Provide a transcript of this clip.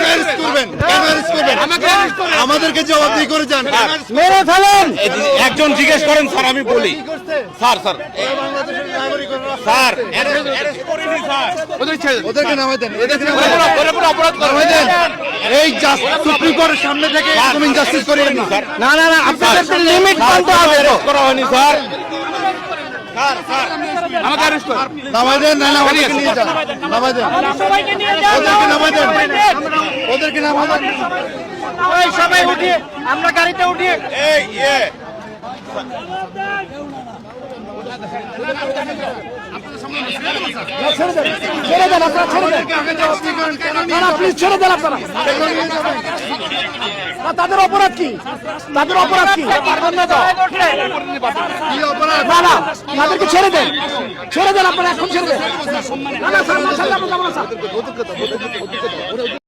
Arrest করবেন? কেন arrest করবেন? আমাদেরকে জবাবদিহি করে যান। মেরে ফেলেন। একজন জিজ্ঞেস করেন স্যার, আমি বলি স্যার স্যার অ্যারেস্ট করিনি স্যার, ওদেরকে নামাই দেন, নামাই দেন। এই সুপ্রিম কোর্টের সামনে থেকে এরকম ইনজাস্টিস করিয়েন না। না না না, আপনাদের লিমিট মানতে হবে। অ্যারেস্ট করা হয়নি স্যার। স্যার স্যার আমাকে অ্যারেস্ট করুন। নামাই দেন, না ওদেরকে নিয়ে যান, নামাই দেন, সবাইকে নিয়ে যান, ওদেরকে নামাই দেন, ওদেরকে নামাই দেন। ওই সবাই উঠি, আমরা গাড়িতে উঠি। এই ছেড়ে দেন, আপনারা ছেড়ে দেন। না না, প্লিজ ছেড়ে দেন আপনারা। না, তাদের অপরাধ কি? তাদের অপরাধ কি? পারবেন না তো? না না, তাদেরকে ছেড়ে দেন, ছেড়ে দেন আপনারা, এখন ছেড়ে দেন। না না স্যার, না ছাড়লে আমরা যাবো না স্যার।